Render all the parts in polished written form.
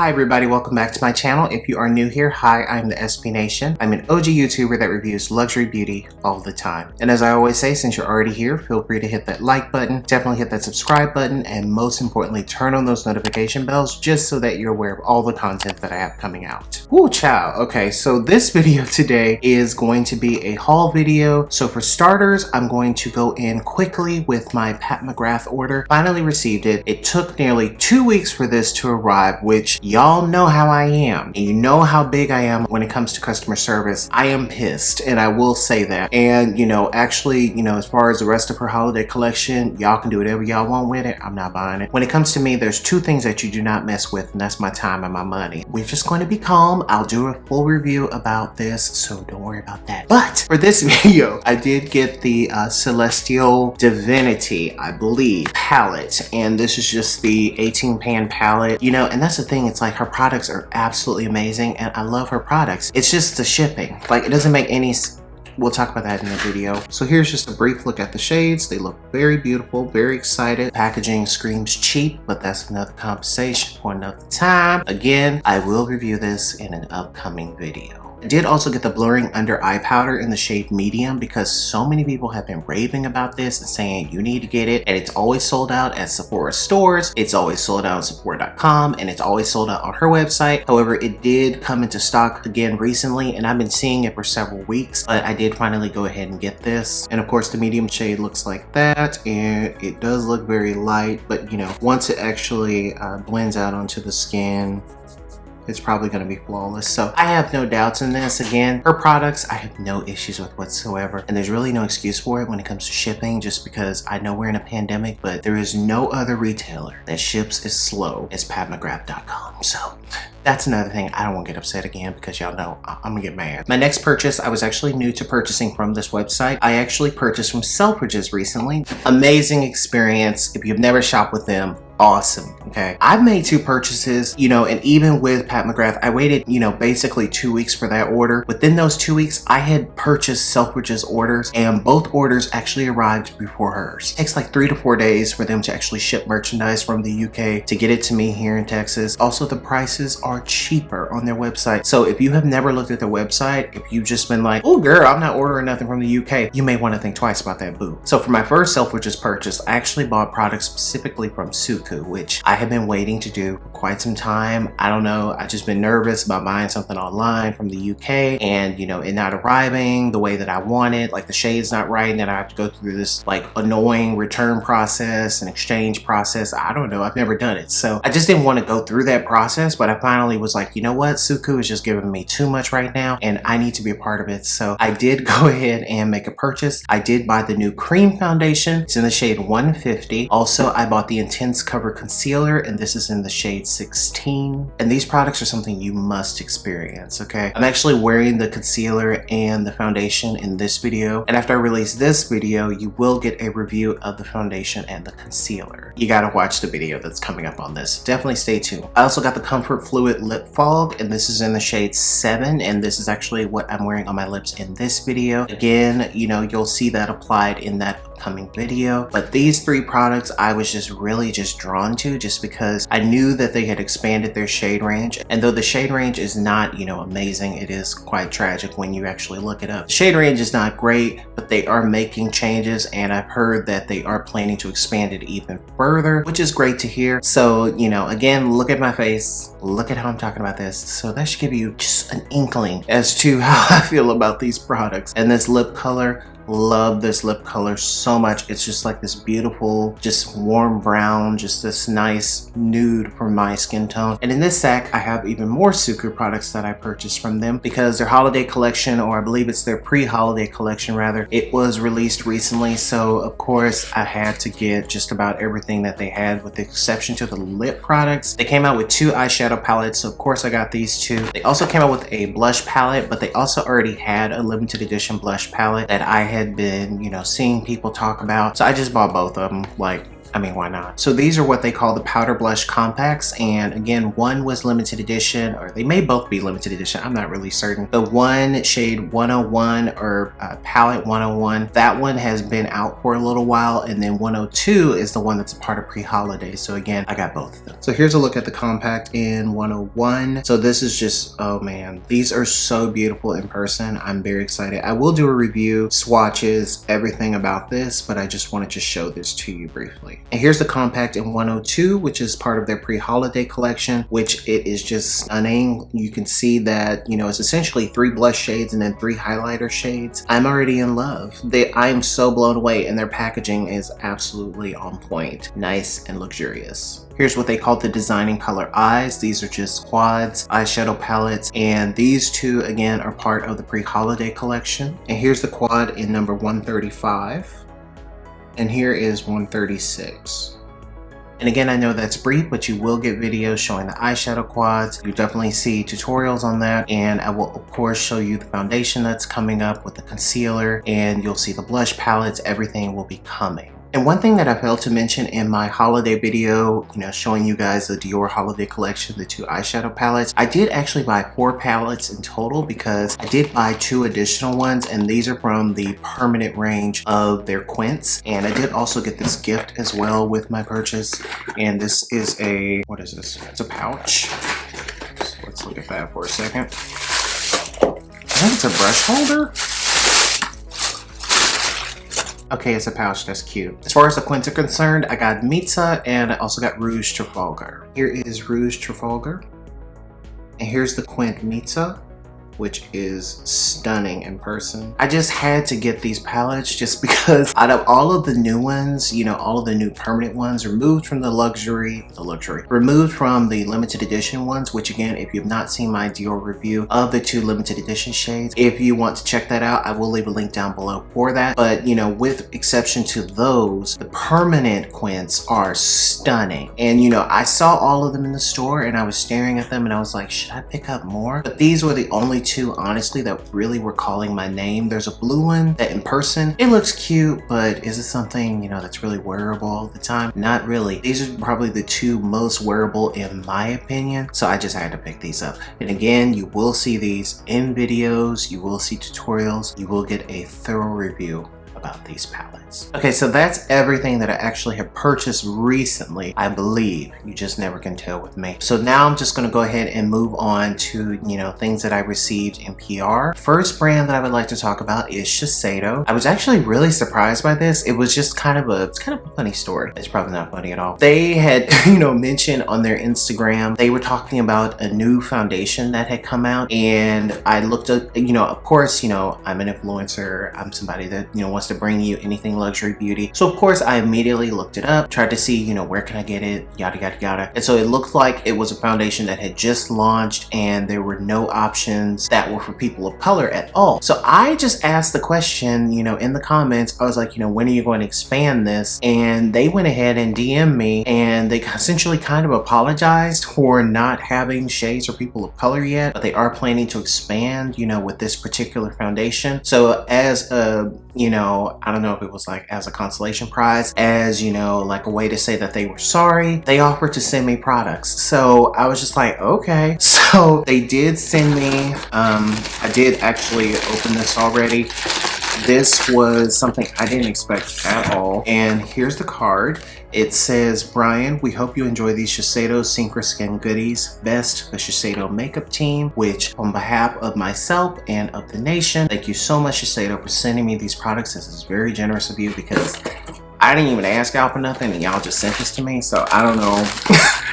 Hi everybody, welcome back to my channel. If you are new here, hi, I'm the ThesPNation. I'm an OG YouTuber that reviews luxury beauty all the time. And as I always say, since you're already here, feel free to hit that like button, definitely hit that subscribe button, and most importantly, turn on those notification bells just so that you're aware of all the content that I have coming out. Woo chow. Okay, so this video today is going to be a haul video. So for starters, I'm going to go in quickly with my Pat McGrath order. Finally received it. It took nearly 2 weeks for this to arrive, which y'all know how I am. And you know how big I am when it comes to customer service. I am pissed, and I will say that. And actually, as far as the rest of her holiday collection, y'all can do whatever y'all want with it. I'm not buying it. When it comes to me, there's two things that you do not mess with, and that's my time and my money. We're just going to be calm. I'll do a full review about this, so don't worry about that. But for this video, I did get the Celestial Divinity, I believe, palette. And this is just the 18 pan palette. And that's the thing. It's like her products are absolutely amazing, and I love her products. It's just the shipping. Like, it doesn't make any We'll talk about that in the video. So here's just a brief look at the shades. They look very beautiful, very excited. Packaging screams cheap, but that's another conversation for another time. Again, I will review this in an upcoming video. I did also get the blurring under eye powder in the shade medium because so many people have been raving about this and saying you need to get it, and it's always sold out at Sephora stores, it's always sold out on Sephora.com, and it's always sold out on her website. However, it did come into stock again recently, and I've been seeing it for several weeks, but I did finally go ahead and get this. And of course the medium shade looks like that, and it does look very light, but once it actually blends out onto the skin, it's probably going to be flawless. So I have no doubts in this. Again, her products I have no issues with whatsoever, and there's really no excuse for it when it comes to shipping, just because I know we're in a pandemic, but there is no other retailer that ships as slow as patmcgrath.com. So that's another thing. I don't want to get upset again because y'all know I'm gonna get mad. My next purchase, I was actually new to purchasing from this website. I actually purchased from Selfridges recently. Amazing experience. If you've never shopped with them, awesome. Okay, I've made 2 purchases, and even with Pat McGrath, I waited, basically 2 weeks for that order. Within those 2 weeks, I had purchased Selfridges orders, and both orders actually arrived before hers. It takes like 3 to 4 days for them to actually ship merchandise from the UK to get it to me here in Texas. Also, the prices are cheaper on their website. So if you have never looked at their website, if you've just been like, oh girl, I'm not ordering nothing from the UK, you may want to think twice about that, boo. So for my first Selfridges purchase, I actually bought products specifically from Suqqu, which I have been waiting to do for quite some time. I don't know, I've just been nervous about buying something online from the UK and it not arriving the way that I wanted, like the shade's not right, and then I have to go through this like annoying return process and exchange process. I don't know, I've never done it, so I just didn't want to go through that process. But I finally was like, you know what, Suqqu is just giving me too much right now and I need to be a part of it. So I did go ahead and make a purchase. I did buy the new cream foundation. It's in the shade 150. Also, I bought the Intense Cover Concealer, and this is in the shade 16. And these products are something you must experience, okay? I'm actually wearing the concealer and the foundation in this video, and after I release this video, you will get a review of the foundation and the concealer. You gotta watch the video that's coming up on this. Definitely stay tuned. I also got the Comfort Fluid Lip Fog, and this is in the shade 7, and this is actually what I'm wearing on my lips in this video. Again, you'll see that applied in that upcoming video. But these 3 products I was just really drawn to, just because I knew that they had expanded their shade range, and though the shade range is not amazing, it is quite tragic when you actually look it up. The shade range is not great, but they are making changes, and I've heard that they are planning to expand it even further, which is great to hear. So again, look at my face, look at how I'm talking about this, so that should give you just an inkling as to how I feel about these products. And this lip color, love this lip color so much. It's just like this beautiful, just warm brown, just this nice nude for my skin tone. And in this sack, I have even more Suqqu products that I purchased from them because their holiday collection, or I believe it's their pre-holiday collection rather, it was released recently. So of course I had to get just about everything that they had, with the exception to the lip products. They came out with 2 eyeshadow palettes, so of course I got these 2. They also came out with a blush palette, but they also already had a limited edition blush palette that I had been seeing people talk about, so I just bought both of them. Like, I mean, why not? So these are what they call the powder blush compacts, and again, one was limited edition, or they may both be limited edition, I'm not really certain. The one shade 101 or palette 101, that one has been out for a little while, and then 102 is the one that's a part of pre-holiday. So again, I got both of them. So here's a look at the compact in 101. So this is just, oh man, these are so beautiful in person. I'm very excited. I will do a review, swatches, everything about this, but I just wanted to show this to you briefly. And here's the compact in 102, which is part of their pre-holiday collection, which it is just stunning. You can see that, you know, it's essentially 3 blush shades and then 3 highlighter shades. I'm already in love. I am so blown away, and their packaging is absolutely on point. Nice and luxurious. Here's what they call the Designing Color Eyes. These are just quads, eyeshadow palettes, and these two, again, are part of the pre-holiday collection. And here's the quad in number 135, and here is 136. And again, I know that's brief, but you will get videos showing the eyeshadow quads. You definitely see tutorials on that, and I will of course show you the foundation that's coming up with the concealer, and you'll see the blush palettes. Everything will be coming. And one thing that I failed to mention in my holiday video, you know, showing you guys the Dior holiday collection, the 2 eyeshadow palettes, I did actually buy 4 palettes in total because I did buy 2 additional ones, and these are from the permanent range of their quints. And I did also get this gift as well with my purchase. And this is a, what is this? It's a pouch. So let's look at that for a second. I think it's a brush holder. Okay, it's a pouch, that's cute. As far as the quints are concerned, I got Mitzah and I also got Rouge Trafalgar. Here is Rouge Trafalgar. And here's the quint Mitzah, which is stunning in person. I just had to get these palettes just because out of all of the new ones, you know, all of the new permanent ones, removed from the removed from the limited edition ones, which again, if you've not seen my Dior review of the 2 limited edition shades, if you want to check that out, I will leave a link down below for that. But you know, with exception to those, the permanent quints are stunning. And you know, I saw all of them in the store and I was staring at them and I was like, should I pick up more? But these were the only 2, honestly, that really were calling my name. There's a blue one that in person, it looks cute, but is it something, you know, that's really wearable all the time? Not really. These are probably the 2 most wearable in my opinion, so I just had to pick these up. And again, you will see these in videos, you will see tutorials, you will get a thorough review about these palettes. Okay, so that's everything that I actually have purchased recently, I believe. You just never can tell with me. So now I'm just gonna go ahead and move on to, you know, things that I received in PR. First brand that I would like to talk about is Shiseido. I was actually really surprised by this. It was just kind of a funny story. It's probably not funny at all. They had, you know, mentioned on their Instagram, they were talking about a new foundation that had come out, and I looked up, you know, of course, you know, I'm an influencer. I'm somebody that, you know, wants to bring you anything luxury beauty. So of course I immediately looked it up, tried to see, you know, where can I get it, yada yada yada. And so it looked like it was a foundation that had just launched and there were no options that were for people of color at all. So I just asked the question, you know, in the comments. I was like, you know, when are you going to expand this? And they went ahead and DM'd me, and they essentially kind of apologized for not having shades for people of color yet, but they are planning to expand, you know, with this particular foundation. So as a, you know, I don't know if it was like as a consolation prize, as, you know, like a way to say that they were sorry, they offered to send me products. So I was just like, okay. So they did send me, I did actually open this already. This was something I didn't expect at all. And here's the card. It says, Brian, we hope you enjoy these Shiseido Synchro-Skin goodies. Best, the Shiseido makeup team, which on behalf of myself and of the nation, thank you so much, Shiseido, for sending me these products. This is very generous of you because I didn't even ask y'all for nothing and y'all just sent this to me. So I don't know.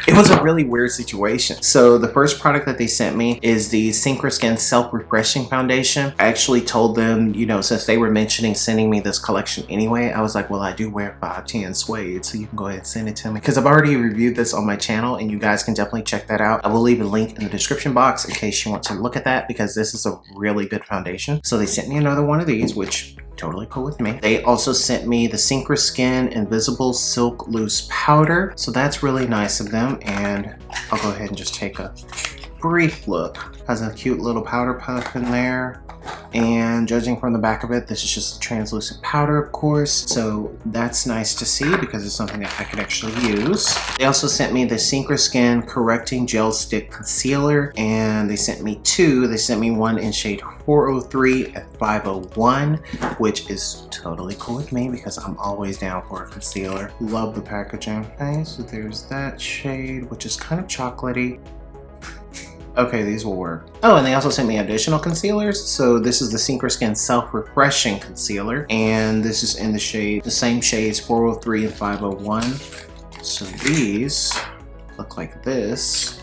It was a really weird situation. So the first product that they sent me is the Synchro-Skin Self-Refreshing Foundation. I actually told them, you know, since they were mentioning sending me this collection anyway, I was like, well, I do wear 510 suede, so you can go ahead and send it to me. Because I've already reviewed this on my channel and you guys can definitely check that out. I will leave a link in the description box in case you want to look at that, because this is a really good foundation. So they sent me another one of these, which totally cool with me. They also sent me the Synchro-Skin Invisible Silk Loose Powder. So that's really nice of them. And I'll go ahead and just take a brief look. Has a cute little powder puff in there. And judging from the back of it, this is just a translucent powder, of course. So that's nice to see because it's something that I could actually use. They also sent me the Synchro-Skin Correcting Gel Stick Concealer, and they sent me two. They sent me one in shade 403 and 501, which is totally cool with me because I'm always down for a concealer. Love the packaging. Okay, so there's that shade, which is kind of chocolatey. Okay, these will work. Oh, and they also sent me additional concealers. So this is the Synchro-Skin Self-Refreshing Concealer, and this is in the same shades 403 and 501. So these look like this.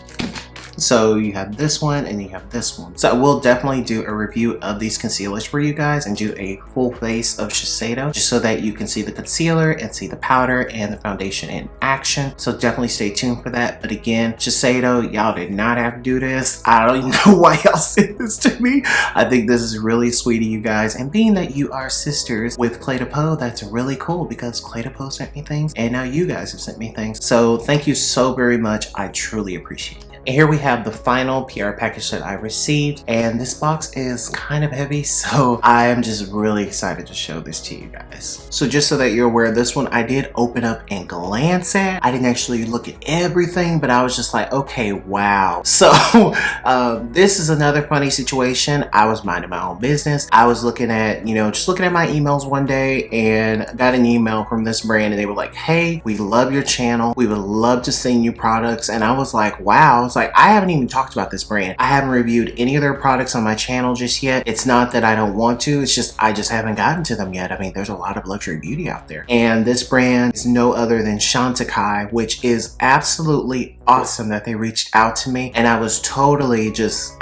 So you have this one and you have this one. So I will definitely do a review of these concealers for you guys and do a full face of Shiseido just so that you can see the concealer and see the powder and the foundation in action. So definitely stay tuned for that. But again, Shiseido, y'all did not have to do this. I don't even know why y'all sent this to me. I think this is really sweet of you guys. And being that you are sisters with Clé de Peau, that's really cool because Clé de Peau sent me things and now you guys have sent me things. So thank you so very much. I truly appreciate it. And here we have the final PR package that I received, and this box is kind of heavy, so I am just really excited to show this to you guys. So just so that you're aware, this one I did open up and glance at. I didn't actually look at everything, but I was just like, okay, wow. So this is another funny situation. I was minding my own business. I was looking at, just looking at my emails one day and got an email from this brand, and they were like, hey, we love your channel. We would love to send you products. And I was like, wow. Like, I haven't even talked about this brand. I haven't reviewed any of their products on my channel just yet. It's not that I don't want to, it's just I just haven't gotten to them yet. I mean, there's a lot of luxury beauty out there. And this brand is no other than Chantecaille, which is absolutely awesome that they reached out to me. And I was totally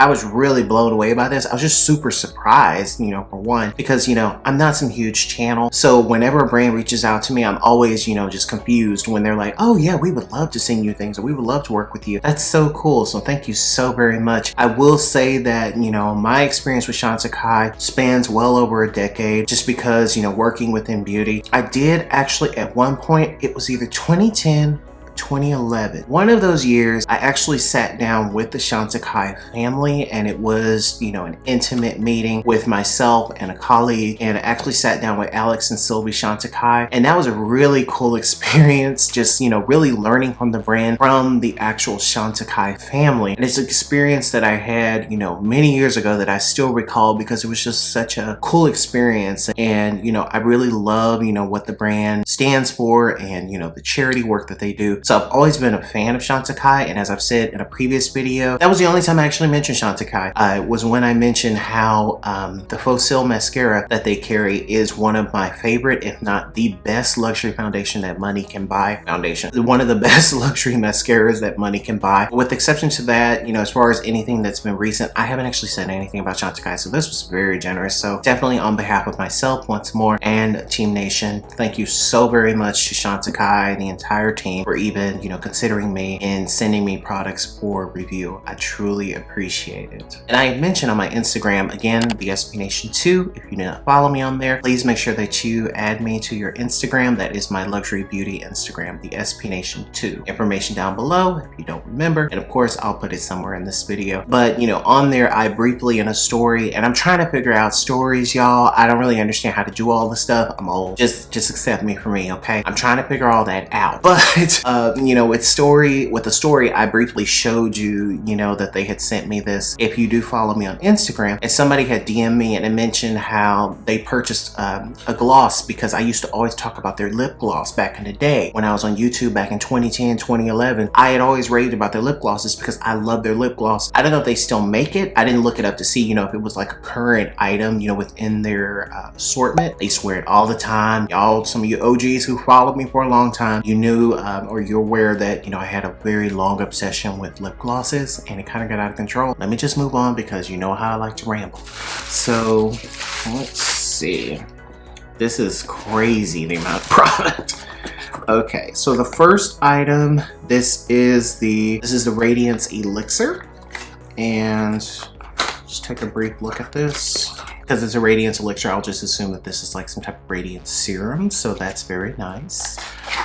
I was really blown away by this. I was just super surprised, for one, because, I'm not some huge channel. So whenever a brand reaches out to me, I'm always, just confused when they're like, oh yeah, we would love to send you things or we would love to work with you. That's so cool. So thank you so very much. I will say that, my experience with Chantecaille spans well over a decade just because, working within beauty. I did actually at one point, it was either 2010 2011. One of those years, I actually sat down with the Chantecaille family, and it was, an intimate meeting with myself and a colleague, and I actually sat down with Alex and Sylvie Chantecaille, and that was a really cool experience, just, really learning from the brand, from the actual Chantecaille family. And it's an experience that I had, many years ago that I still recall because it was just such a cool experience. And, I really love, what the brand stands for and, the charity work that they do. So I've always been a fan of Chantecaille, and as I've said in a previous video, that was the only time I actually mentioned Chantecaille. Was when I mentioned how the Faux Cils mascara that they carry is one of my favorite, if not the best luxury foundation that money can buy. One of the best luxury mascaras that money can buy. With exception to that, as far as anything that's been recent, I haven't actually said anything about Chantecaille, so this was very generous. So definitely on behalf of myself once more and Team Nation, thank you so very much to Chantecaille and the entire team for even, considering me and sending me products for review. I truly appreciate it. And I had mentioned on my Instagram, again, ThesPNation 2. If you do not follow me on there, please make sure that you add me to your Instagram. That is my luxury beauty Instagram, ThesPNation 2. Information down below if you don't remember. And of course, I'll put it somewhere in this video. But, on there, I briefly in a story, and I'm trying to figure out stories, y'all. I don't really understand how to do all this stuff. I'm old. Just accept me for me, okay? I'm trying to figure all that out. But, with the story, I briefly showed you, that they had sent me this. If you do follow me on Instagram, and somebody had DM'd me and it mentioned how they purchased a gloss because I used to always talk about their lip gloss back in the day when I was on YouTube back in 2010, 2011. I had always raved about their lip glosses because I love their lip gloss. I don't know if they still make it. I didn't look it up to see, if it was like a current item, within their assortment. They swear it all the time. Y'all, some of you OGs who followed me for a long time, you knew or you're aware that, I had a very long obsession with lip glosses and it kind of got out of control. Let me just move on because you know how I like to ramble. So let's see. This is crazy, the amount of product. Okay, so the first item, this is the Radiance Elixir. And just take a brief look at this. Because it's a Radiance Elixir, I'll just assume that this is like some type of Radiance serum, so that's very nice.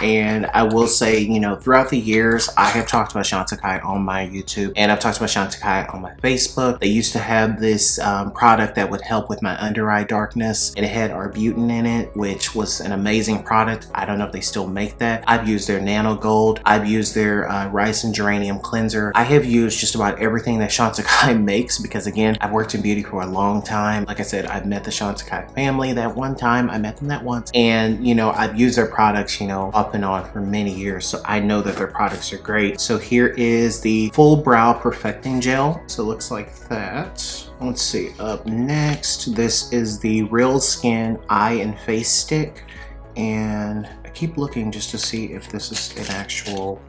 And I will say, you know, throughout the years, I have talked about Chantecaille on my YouTube, and I've talked about Chantecaille on my Facebook. They used to have this product that would help with my under eye darkness, and it had arbutin in it, which was an amazing product. I don't know if they still make that. I've used their Nano Gold. I've used their Rice and Geranium Cleanser. I have used just about everything that Chantecaille makes because, again, I've worked in beauty for a long time. Like I said, I've met the Chantecaille family that one time. I met them that once, and, you know, I've used their products, you know, off and on for many years, so I know that their products are great. So here is the Full Brow Perfecting Gel. So it looks like that. Let's see, up next, this is the Real Skin Eye and Face Stick, and I keep looking just to see if this is an actual,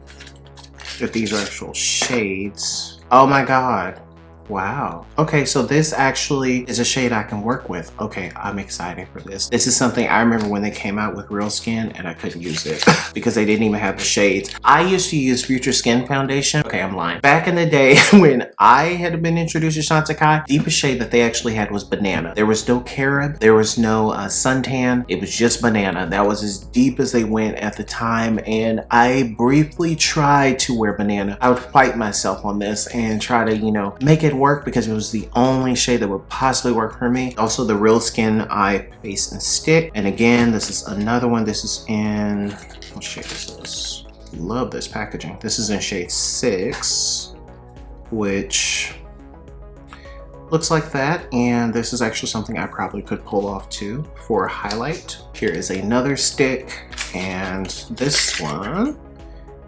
if these are actual shades. Oh my god. Wow. Okay, so this actually is a shade I can work with. Okay, I'm excited for this. This is something I remember when they came out with Real Skin and I couldn't use it because they didn't even have the shades. I used to use Future Skin Foundation. Okay, I'm lying. Back in the day when I had been introduced to Chantecaille, the deepest shade that they actually had was Banana. There was no Carob, there was no suntan, it was just Banana. That was as deep as they went at the time, and I briefly tried to wear Banana. I would fight myself on this and try to, you know, make it work because it was the only shade that would possibly work for me. Also the Real Skin Eye, Face, and Stick. And again, this is another one. This is in, what shade is this? Love this packaging. This is in shade 6, which looks like that. And this is actually something I probably could pull off too for a highlight. Here is another stick, and this one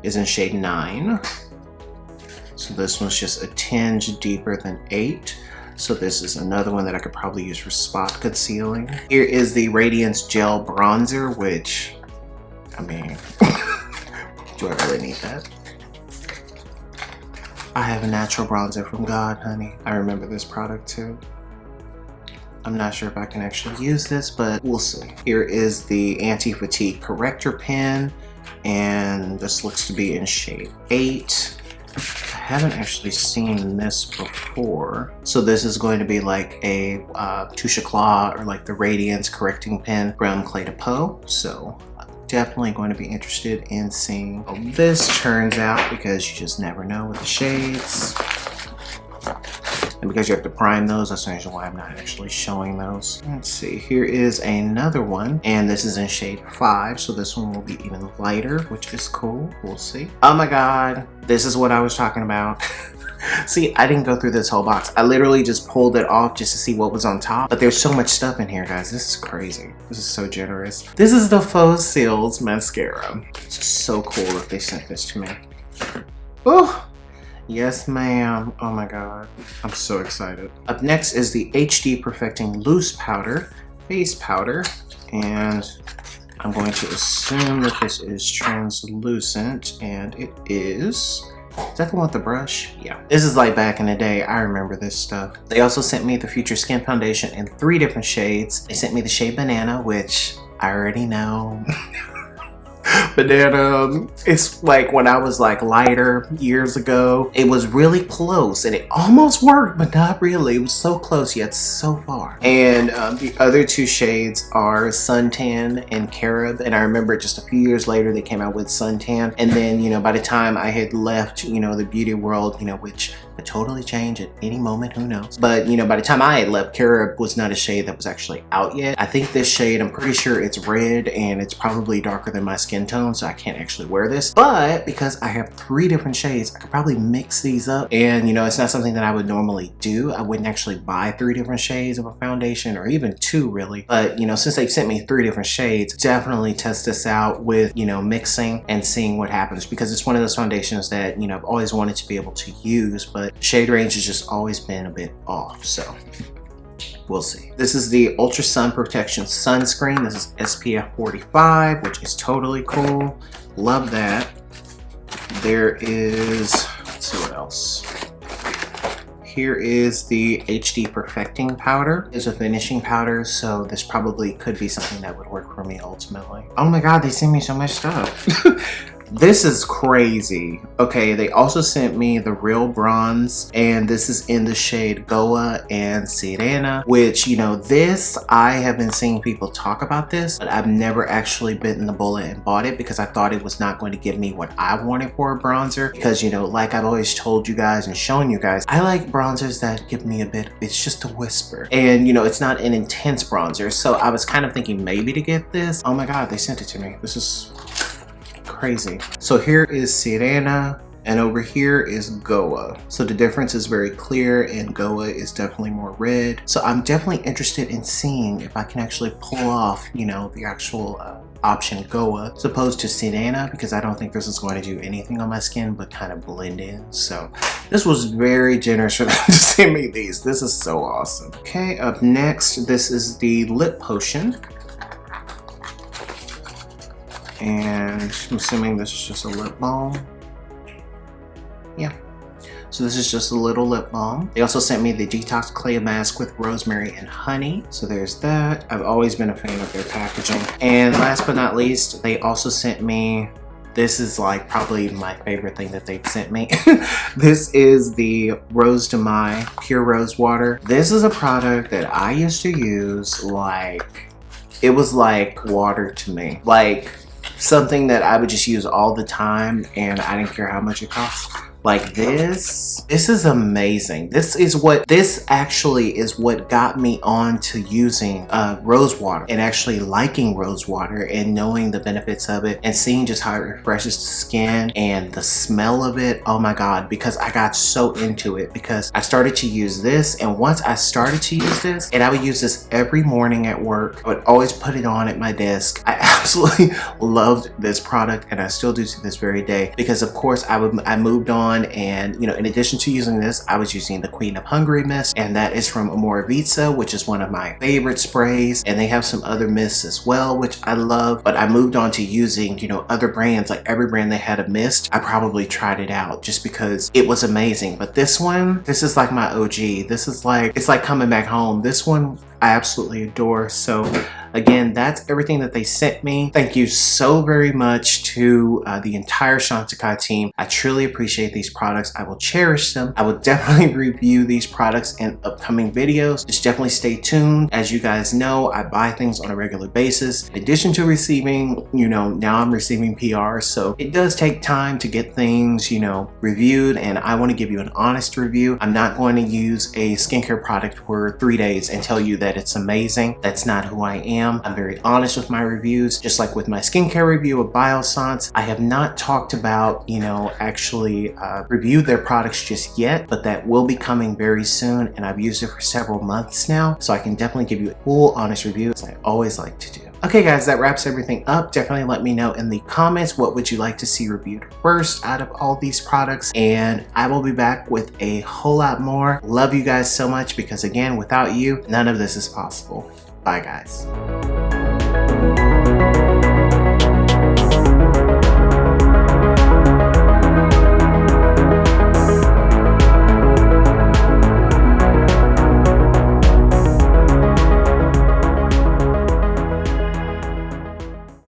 is in shade 9. So this one's just a tinge deeper than 8. So this is another one that I could probably use for spot concealing. Here is the Radiance Gel Bronzer, which, I mean, do I really need that? I have a natural bronzer from God, honey. I remember this product too. I'm not sure if I can actually use this, but we'll see. Here is the Anti-Fatigue Corrector Pen, and this looks to be in shade 8. I haven't actually seen this before. So this is going to be like a Touche Éclat, or like the Radiance Correcting Pen from Clé de Peau. So I'm definitely going to be interested in seeing how this turns out, because you just never know with the shades. And because you have to prime those, that's the reason why I'm not actually showing those. Let's see, here is another one, and this is in shade 5, so this one will be even lighter, which is cool. We'll see. Oh my god, this is what I was talking about. See, I didn't go through this whole box. I literally just pulled it off just to see what was on top, but there's so much stuff in here, guys. This is crazy. This is so generous. This is the Faux Cils mascara. It's so cool that they sent this to me. Oh! Yes, ma'am. Oh my god. I'm so excited. Up next is the HD Perfecting Loose Powder, Face Powder, and I'm going to assume that this is translucent, and it is. Is that the one with the brush? Yeah. This is like back in the day. I remember this stuff. They also sent me the Future Skin Foundation in 3 different shades. They sent me the shade Banana, which I already know. Banana, it's like when I was like lighter years ago, it was really close and it almost worked, but not really. It was so close yet so far. And the other 2 shades are Suntan and Carob, and I remember just a few years later they came out with Suntan, and then, you know, by the time I had left, you know, the beauty world, you know, which could totally change at any moment, who knows, but you know, by the time I had left, Carob was not a shade that was actually out yet. I think this shade, I'm pretty sure it's red, and it's probably darker than my skin tone, so I can't actually wear this, but because I have 3 different shades, I could probably mix these up. And you know, it's not something that I would normally do. I wouldn't actually buy 3 different shades of a foundation, or even 2 really, but you know, since they've sent me 3 different shades, definitely test this out with, you know, mixing and seeing what happens, because it's one of those foundations that, you know, I've always wanted to be able to use, but shade range has just always been a bit off, so we'll see. This is the Ultra Sun Protection Sunscreen. This is SPF 45, which is totally cool. Love that. There is, let's see what else. Here is the HD Perfecting Powder. It's a finishing powder, so this probably could be something that would work for me ultimately. Oh my god, they sent me so much stuff. This is crazy. Okay, they also sent me the Real Bronze, and this is in the shade Goa and Sirena, which, you know, this, I have been seeing people talk about this, but I've never actually bitten the bullet and bought it because I thought it was not going to give me what I wanted for a bronzer. Because, you know, like I've always told you guys and shown you guys, I like bronzers that give me a bit, it's just a whisper. And, you know, it's not an intense bronzer. So I was kind of thinking maybe to get this. Oh my God, they sent it to me. This is crazy. So here is Sirena, and over here is Goa. So the difference is very clear, and Goa is definitely more red. So I'm definitely interested in seeing if I can actually pull off, you know, the actual option Goa as opposed to Sirena, because I don't think this is going to do anything on my skin but kind of blend in. So this was very generous for them to send me these. This is so awesome. Okay, up next, this is the lip potion. And I'm assuming this is just a lip balm. Yeah. So this is just a little lip balm. They also sent me the Detox Clay Mask with rosemary and honey. So there's that. I've always been a fan of their packaging. And last but not least, they also sent me, this is like probably my favorite thing that they've sent me. This is the Rose de Mai Pure Rose Water. This is a product that I used to use like, it was like water to me. Like something that I would just use all the time and I didn't care how much it cost. Like this is amazing. This actually is what got me on to using rose water and actually liking rose water and knowing the benefits of it and seeing just how it refreshes the skin and the smell of it. Oh my God, because I got so into it because I started to use this, and once I started to use this, and I would use this every morning at work, I would always put it on at my desk. I absolutely loved this product, and I still do to this very day, because of course I moved on. And you know, in addition to using this, I was using the Queen of Hungary mist, and that is from Mothership, which is one of my favorite sprays, and they have some other mists as well, which I love. But I moved on to using, you know, other brands. Like every brand they had a mist, I probably tried it out just because it was amazing. But this one, this is like my OG. This is like, it's like coming back home. This one I absolutely adore. So again, that's everything that they sent me. Thank you so very much to the entire Chantecaille team. I truly appreciate these products. I will cherish them. I will definitely review these products in upcoming videos. Just definitely stay tuned. As you guys know, I buy things on a regular basis. In addition to receiving, you know, now I'm receiving PR, so it does take time to get things, you know, reviewed, and I want to give you an honest review. I'm not going to use a skincare product for 3 days and tell you that it's amazing. That's not who I am. I'm very honest with my reviews. Just like with my skincare review of Biossance, I have not talked about, you know, actually reviewed their products just yet, but that will be coming very soon, and I've used it for several months now, so I can definitely give you a full honest review, as I always like to do. Okay guys, that wraps everything up. Definitely let me know in the comments what would you like to see reviewed first out of all these products, and I will be back with a whole lot more. Love you guys so much, because again, without you, none of this is possible. Bye guys.